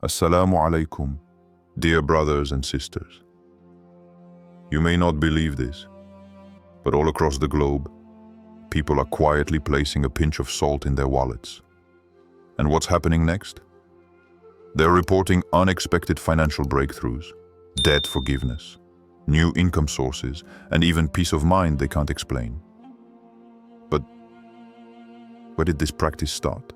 Assalamu alaikum, dear brothers and sisters. You may not believe this, but all across the globe, people are quietly placing a pinch of salt in their wallets. And what's happening next? They're reporting unexpected financial breakthroughs, debt forgiveness, new income sources, and even peace of mind they can't explain. But where did this practice start?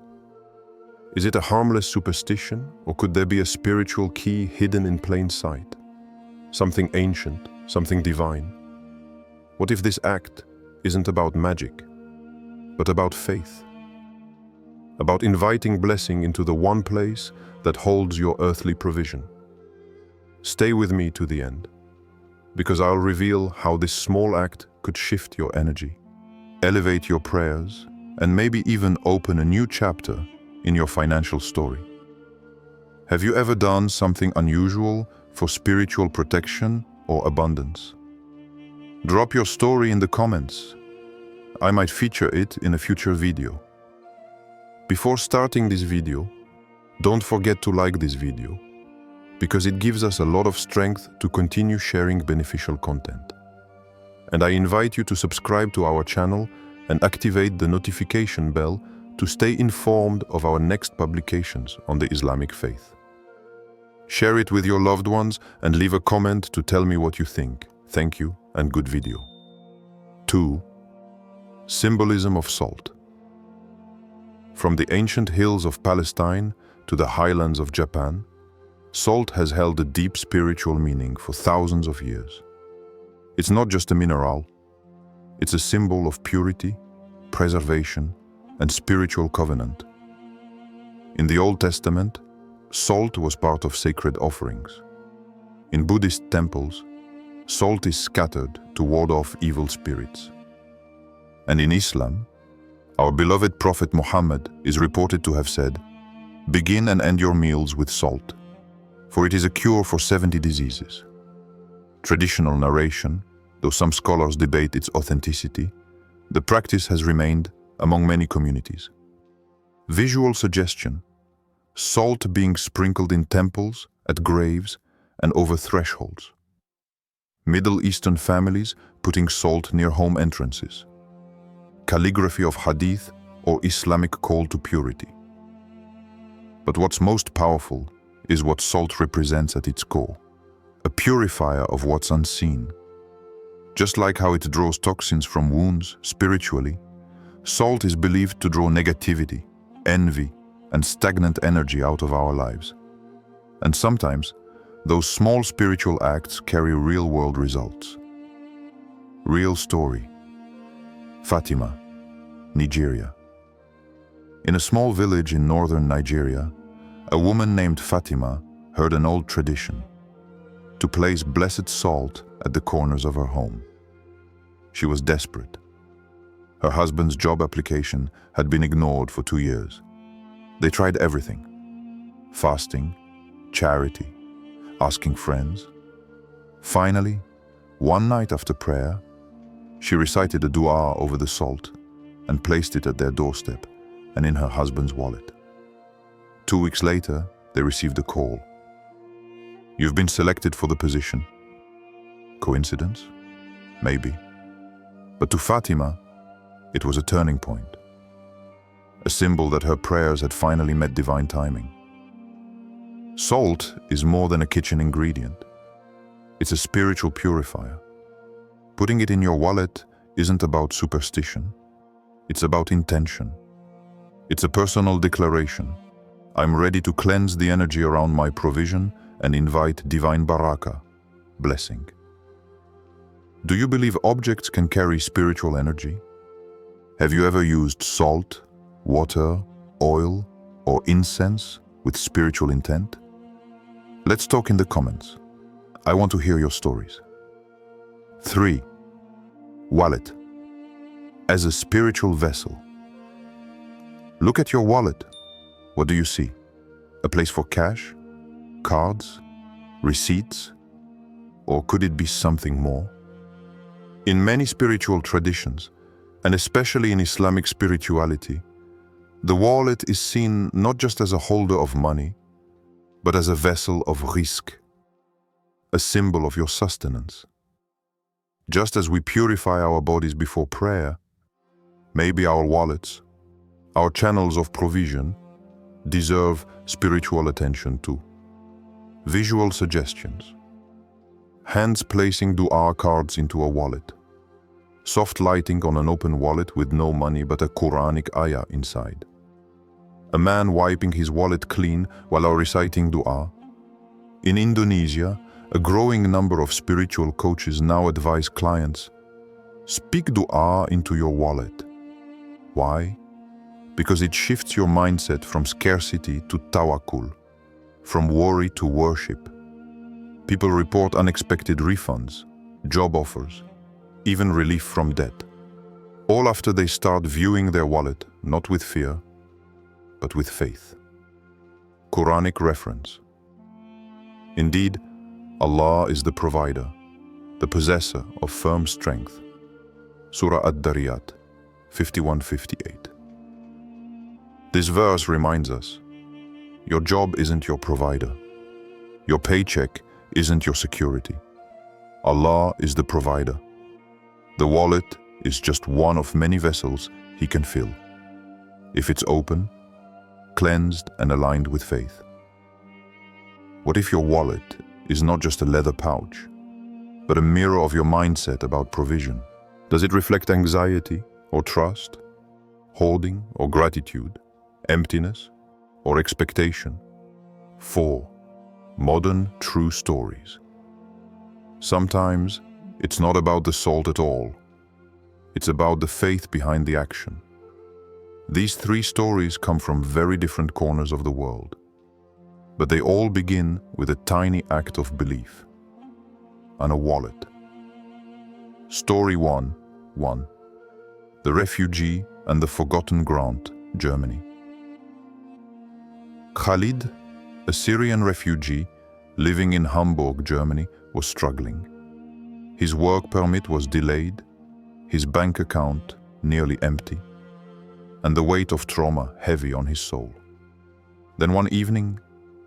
Is it a harmless superstition, or could there be a spiritual key hidden in plain sight? Something ancient, something divine? What if this act isn't about magic, but about faith? About inviting blessing into the one place that holds your earthly provision? Stay with me to the end, because I'll reveal how this small act could shift your energy, elevate your prayers, and maybe even open a new chapter in your financial story. Have you ever done something unusual for spiritual protection or abundance? Drop your story in the comments. I might feature it in a future video. Before starting this video, don't forget to like this video, because it gives us a lot of strength to continue sharing beneficial content. And I invite you to subscribe to our channel and activate the notification bell to stay informed of our next publications on the Islamic faith. Share it with your loved ones and leave a comment to tell me what you think. Thank you and good video. 2. Symbolism of salt. From the ancient hills of Palestine to the highlands of Japan, salt has held a deep spiritual meaning for thousands of years. It's not just a mineral, it's a symbol of purity, preservation, and spiritual covenant. In the Old Testament, salt was part of sacred offerings. In Buddhist temples, salt is scattered to ward off evil spirits. And in Islam, our beloved Prophet Muhammad is reported to have said, "Begin and end your meals with salt, for it is a cure for 70 diseases." Traditional narration, though some scholars debate its authenticity, the practice has remained among many communities. Visual suggestion: salt being sprinkled in temples, at graves, and over thresholds. Middle Eastern families putting salt near home entrances. Calligraphy of hadith or Islamic call to purity. But what's most powerful is what salt represents at its core: a purifier of what's unseen. Just like how it draws toxins from wounds spiritually, salt is believed to draw negativity, envy, and stagnant energy out of our lives. And sometimes, those small spiritual acts carry real-world results. Real story. Fatima, Nigeria. In a small village in northern Nigeria, a woman named Fatima heard an old tradition: to place blessed salt at the corners of her home. She was desperate. Her husband's job application had been ignored for 2 years. They tried everything: fasting, charity, asking friends. Finally, one night after prayer, she recited a dua over the salt and placed it at their doorstep and in her husband's wallet. 2 weeks later, they received a call. "You've been selected for the position." Coincidence? Maybe. But to Fatima, it was a turning point. A symbol that her prayers had finally met divine timing. Salt is more than a kitchen ingredient. It's a spiritual purifier. Putting it in your wallet isn't about superstition. It's about intention. It's a personal declaration. I'm ready to cleanse the energy around my provision and invite divine Barakah, blessing. Do you believe objects can carry spiritual energy? Have you ever used salt, water, oil, or incense with spiritual intent? Let's talk in the comments. I want to hear your stories. 3. Wallet. As a spiritual vessel. Look at your wallet. What do you see? A place for cash, cards, receipts? Or could it be something more? In many spiritual traditions, and especially in Islamic spirituality, the wallet is seen not just as a holder of money, but as a vessel of Rizq, a symbol of your sustenance. Just as we purify our bodies before prayer, maybe our wallets, our channels of provision, deserve spiritual attention too. Visual suggestions. Hands placing dua cards into a wallet. Soft lighting on an open wallet with no money but a Quranic ayah inside. A man wiping his wallet clean while reciting dua. In Indonesia, a growing number of spiritual coaches now advise clients, speak dua into your wallet. Why? Because it shifts your mindset from scarcity to tawakkul, from worry to worship. People report unexpected refunds, job offers, even relief from debt. All after they start viewing their wallet not with fear, but with faith. Quranic reference. Indeed, Allah is the provider, the possessor of firm strength. Surah Ad-Dariyat 51-58. This verse reminds us, your job isn't your provider. Your paycheck isn't your security. Allah is the provider. The wallet is just one of many vessels He can fill, if it's open, cleansed and aligned with faith. What if your wallet is not just a leather pouch, but a mirror of your mindset about provision? Does it reflect anxiety or trust, hoarding or gratitude, emptiness or expectation? 4. Modern true stories. Sometimes it's not about the salt at all. It's about the faith behind the action. These 3 stories come from very different corners of the world, but they all begin with a tiny act of belief and a wallet. Story 1. The Refugee and the Forgotten Grant, Germany. Khalid, a Syrian refugee living in Hamburg, Germany, was struggling. His work permit was delayed, his bank account nearly empty, and the weight of trauma heavy on his soul. Then one evening,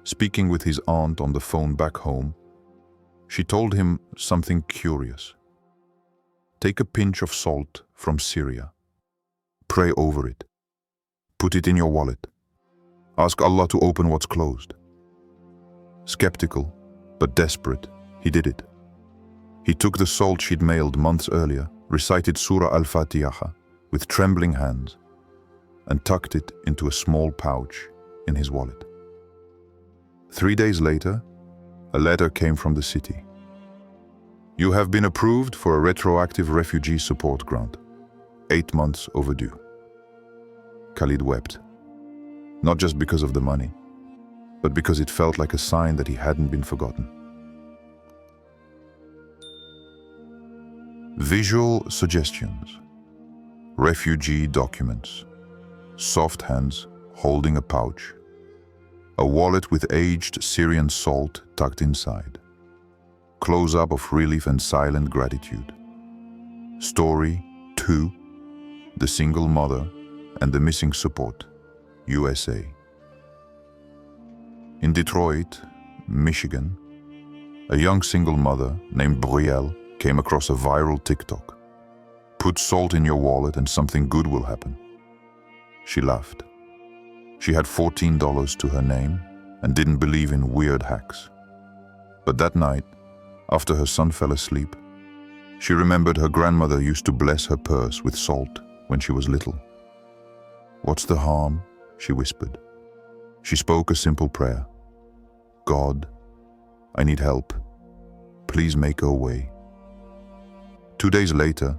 speaking with his aunt on the phone back home, she told him something curious. Take a pinch of salt from Syria. Pray over it. Put it in your wallet. Ask Allah to open what's closed. Skeptical, but desperate, he did it. He took the salt she'd mailed months earlier, recited Surah Al-Fatiha with trembling hands, and tucked it into a small pouch in his wallet. 3 days later, a letter came from the city. You have been approved for a retroactive refugee support grant, 8 months overdue. Khalid wept, not just because of the money, but because it felt like a sign that he hadn't been forgotten. Visual suggestions. Refugee documents. Soft hands holding a pouch. A wallet with aged Syrian salt tucked inside. Close-up of relief and silent gratitude. Story 2. The Single Mother and the Missing Support, USA. In Detroit, Michigan, a young single mother named Brielle came across a viral TikTok. Put salt in your wallet and something good will happen. She laughed. She had $14 to her name and didn't believe in weird hacks. But that night, after her son fell asleep, she remembered her grandmother used to bless her purse with salt when she was little. What's the harm? She whispered. She spoke a simple prayer. God, I need help. Please make a way. 2 days later,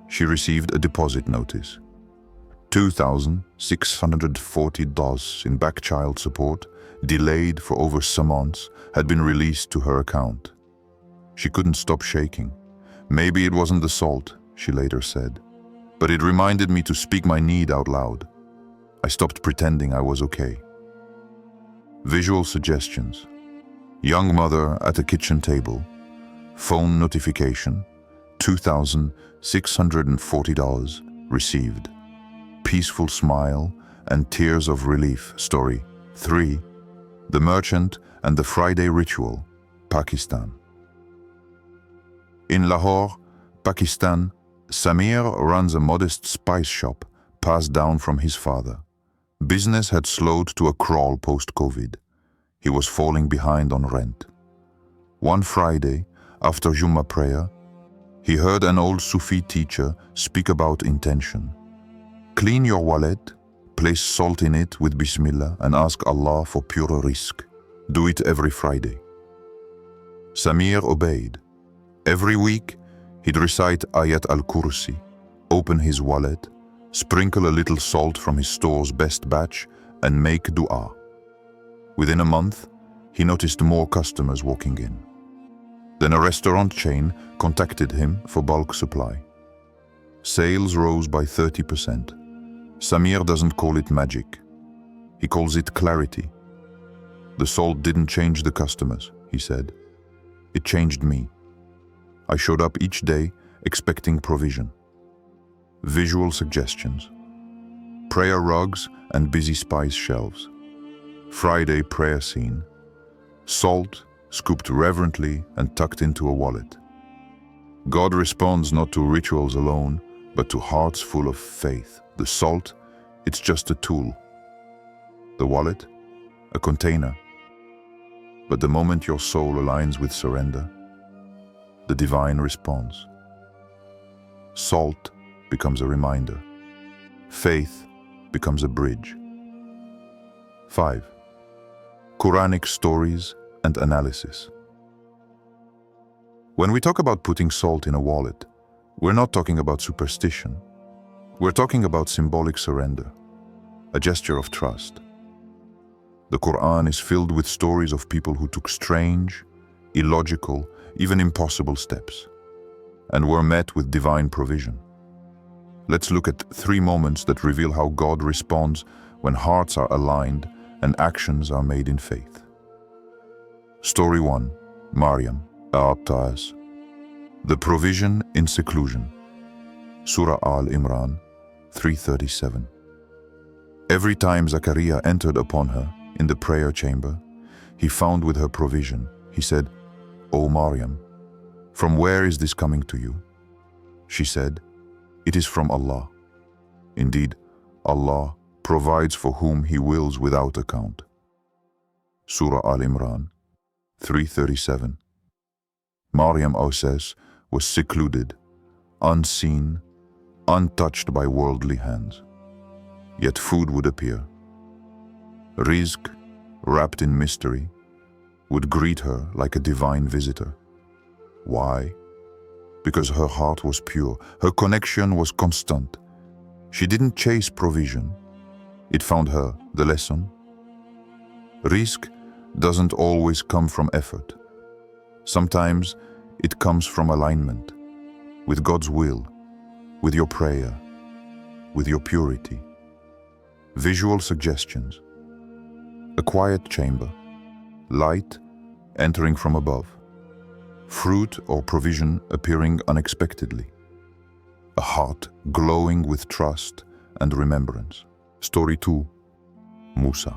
she received a deposit notice. $2,640 in back child support, delayed for over some months, had been released to her account. She couldn't stop shaking. Maybe it wasn't the salt, she later said, but it reminded me to speak my need out loud. I stopped pretending I was okay. Visual suggestions. Young mother at a kitchen table. Phone notification. $2,640 received. Peaceful smile and tears of relief. Story 3. The merchant and the Friday ritual, Pakistan. In Lahore, Pakistan, Samir runs a modest spice shop passed down from his father. Business had slowed to a crawl post-COVID. He was falling behind on rent. One Friday, after Jummah prayer, he heard an old Sufi teacher speak about intention. Clean your wallet, place salt in it with Bismillah and ask Allah for pure rizq. Do it every Friday. Samir obeyed. Every week, he'd recite Ayat al-Kursi, open his wallet, sprinkle a little salt from his store's best batch, and make dua. Within a month, he noticed more customers walking in. Then a restaurant chain contacted him for bulk supply. Sales rose by 30%. Samir doesn't call it magic. He calls it clarity. The salt didn't change the customers, he said. It changed me. I showed up each day expecting provision. Visual suggestions. Prayer rugs and busy spice shelves. Friday prayer scene. Salt scooped reverently and tucked into a wallet. God responds not to rituals alone, but to hearts full of faith. The salt, it's just a tool. The wallet, a container. But the moment your soul aligns with surrender, the divine responds. Salt becomes a reminder. Faith becomes a bridge. 5. Quranic stories and analysis. When we talk about putting salt in a wallet, we're not talking about superstition. We're talking about symbolic surrender, a gesture of trust. The Quran is filled with stories of people who took strange, illogical, even impossible steps, and were met with divine provision. Let's look at 3 moments that reveal how God responds when hearts are aligned and actions are made in faith. Story 1. Maryam, Ta'as. The provision in seclusion. Surah Al-Imran 337. Every time Zakaria entered upon her in the prayer chamber, he found with her provision. He said, "O Maryam, from where is this coming to you?" She said, "It is from Allah." Indeed, Allah provides for whom He wills without account. Surah Al-Imran 337. Maryam, says, was secluded, unseen, untouched by worldly hands. Yet food would appear. Rizq, wrapped in mystery, would greet her like a divine visitor. Why? Because her heart was pure, her connection was constant. She didn't chase provision. It found her. The lesson? Rizq doesn't always come from effort. Sometimes it comes from alignment, with God's will, with your prayer, with your purity. Visual suggestions. A quiet chamber, light entering from above, fruit or provision appearing unexpectedly, a heart glowing with trust and remembrance. Story 2. Musa.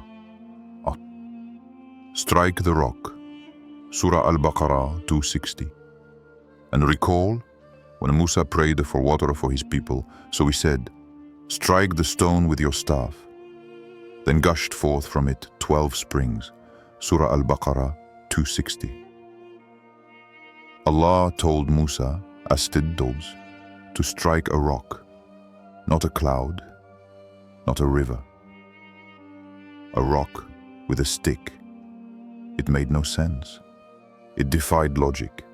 Strike the rock. Surah Al-Baqarah 260. And recall when Musa prayed for water for his people, so he said, "Strike the stone with your staff." Then gushed forth from it 12 springs. Surah Al-Baqarah 260. Allah told Musa, as tiddos, to strike a rock, not a cloud, not a river. A rock with a stick. It made no sense. It defied logic.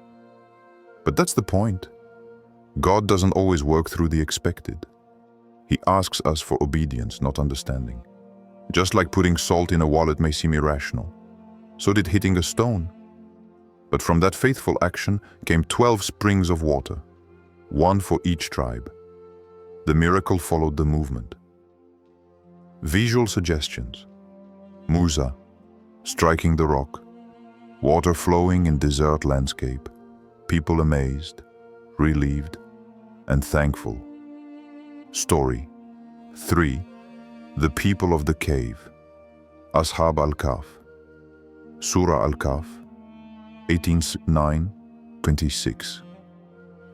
But that's the point. God doesn't always work through the expected. He asks us for obedience, not understanding. Just like putting salt in a wallet may seem irrational, so did hitting a stone. But from that faithful action came 12 springs of water, one for each tribe. The miracle followed the movement. Visual suggestions. Musa, striking the rock, water flowing in desert landscape, people amazed, relieved, and thankful. Story 3. The people of the cave. Ashab al-Kahf. Surah Al-Kahf, 18:9-26.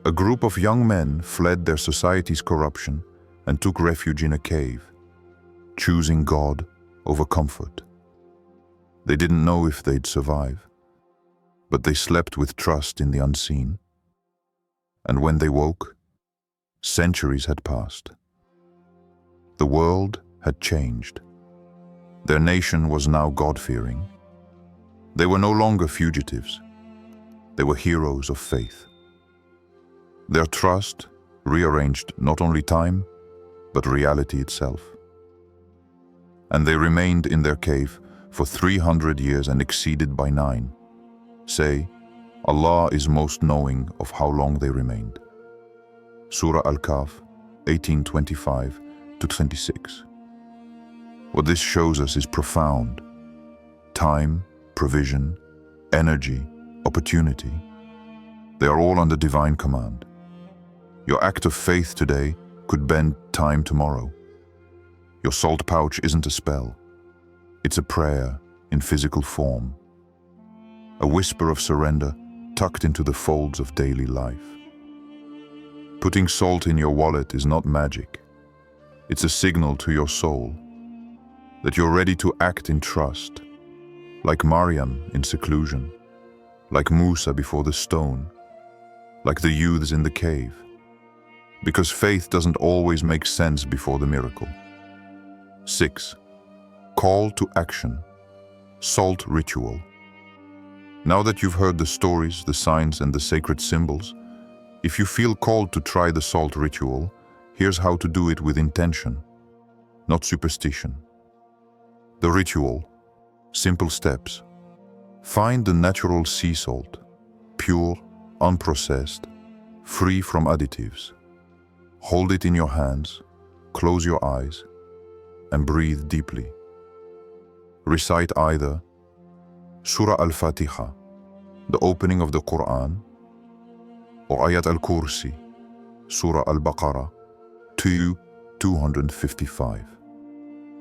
A group of young men fled their society's corruption and took refuge in a cave, choosing God over comfort. They didn't know if they'd survive, but they slept with trust in the unseen. And when they woke, centuries had passed. The world had changed. Their nation was now God-fearing. They were no longer fugitives. They were heroes of faith. Their trust rearranged not only time, but reality itself. And they remained in their cave for 300 years and exceeded by 9. Say, Allah is most knowing of how long they remained. Surah Al-Kahf, 18:25-26. What this shows us is profound. Time, provision, energy, opportunity, they are all under divine command. Your act of faith today could bend time tomorrow. Your salt pouch isn't a spell. It's a prayer in physical form. A whisper of surrender tucked into the folds of daily life. Putting salt in your wallet is not magic. It's a signal to your soul that you're ready to act in trust, like Maryam in seclusion, like Musa before the stone, like the youths in the cave. Because faith doesn't always make sense before the miracle. 6. Call to action. Salt ritual. Now that you've heard the stories, the signs, and the sacred symbols, if you feel called to try the salt ritual, here's how to do it with intention, not superstition. The ritual. Simple steps. Find the natural sea salt, pure, unprocessed, free from additives. Hold it in your hands, close your eyes, and breathe deeply. Recite either Surah Al-Fatiha, the opening of the Quran, or Ayat Al-Kursi, Surah Al-Baqarah, 255,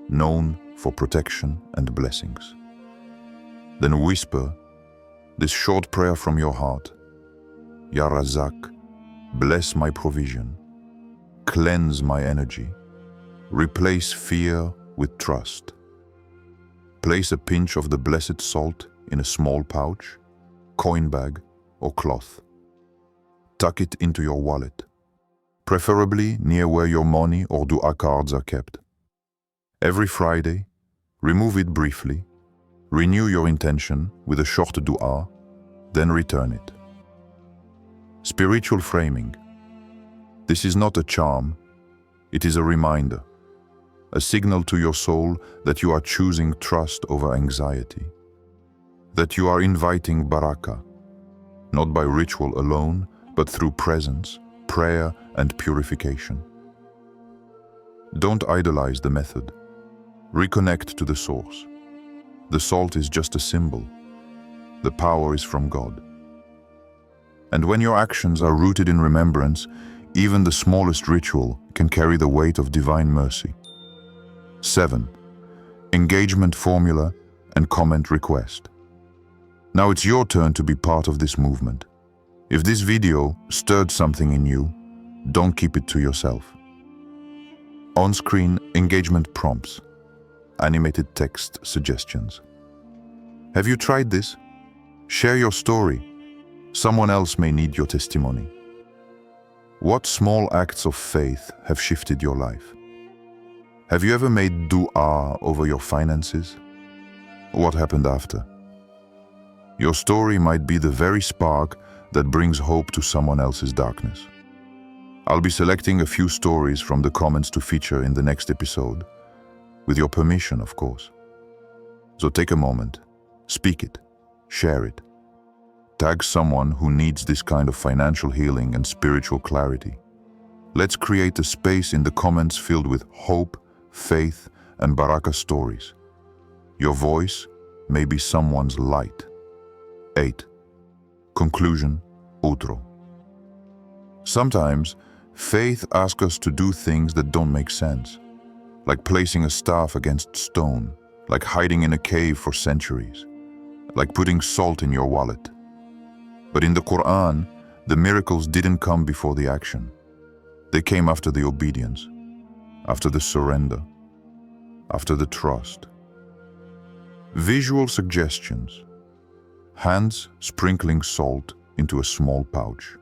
known for protection and blessings. Then whisper this short prayer from your heart. Ya Razak, bless my provision, cleanse my energy, replace fear with trust. Place a pinch of the blessed salt in a small pouch, coin bag, or cloth. Tuck it into your wallet, preferably near where your money or dua cards are kept. Every Friday, remove it briefly, renew your intention with a short dua, then return it. Spiritual framing. This is not a charm, it is a reminder, a signal to your soul that you are choosing trust over anxiety, that you are inviting Barakah, not by ritual alone, but through presence, prayer, and purification. Don't idolize the method. Reconnect to the source. The salt is just a symbol. The power is from God. And when your actions are rooted in remembrance, even the smallest ritual can carry the weight of divine mercy. 7. Engagement formula and comment request. Now it's your turn to be part of this movement. If this video stirred something in you, don't keep it to yourself. On-screen engagement prompts. Animated text suggestions. Have you tried this? Share your story. Someone else may need your testimony. What small acts of faith have shifted your life? Have you ever made dua over your finances? What happened after? Your story might be the very spark that brings hope to someone else's darkness. I'll be selecting a few stories from the comments to feature in the next episode, with your permission, of course. So take a moment, speak it, share it. Tag someone who needs this kind of financial healing and spiritual clarity. Let's create a space in the comments filled with hope, faith, and Barakah stories. Your voice may be someone's light. 8. Conclusion, outro. Sometimes, faith asks us to do things that don't make sense, like placing a staff against stone, like hiding in a cave for centuries. like putting salt in your wallet. But in the Quran, the miracles didn't come before the action. They came after the obedience, after the surrender, after the trust. Visual suggestions. Hands sprinkling salt into a small pouch.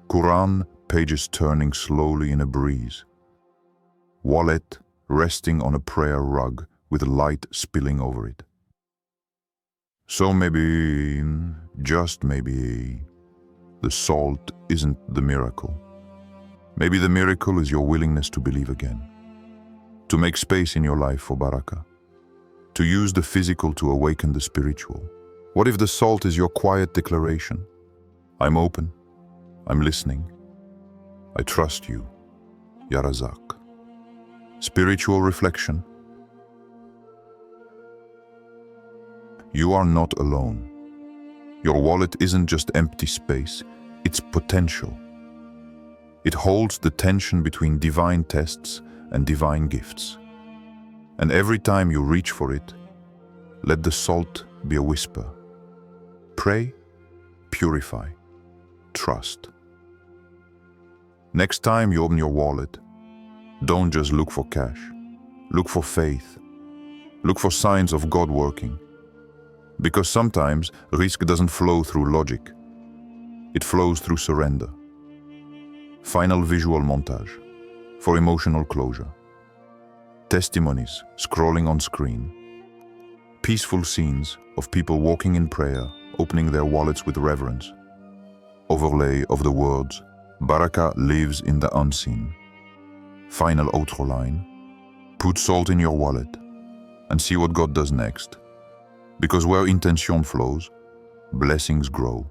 Quran pages turning slowly in a breeze. Wallet resting on a prayer rug with light spilling over it. So maybe, just maybe, the salt isn't the miracle. Maybe the miracle is your willingness to believe again, to make space in your life for barakah, to use the physical to awaken the spiritual. What if the salt is your quiet declaration? I'm open, I'm listening, I trust you, Ya Razak. Spiritual reflection. You are not alone. Your wallet isn't just empty space, it's potential. It holds the tension between divine tests and divine gifts. And every time you reach for it, let the salt be a whisper. Pray, purify, trust. Next time you open your wallet, don't just look for cash. Look for faith. Look for signs of God working. Because sometimes Rizq doesn't flow through logic. It flows through surrender. Final visual montage for emotional closure. Testimonies scrolling on screen. Peaceful scenes of people walking in prayer, opening their wallets with reverence. Overlay of the words, Barakah lives in the unseen. Final outro line. Put salt in your wallet and see what God does next. Because where intention flows, blessings grow.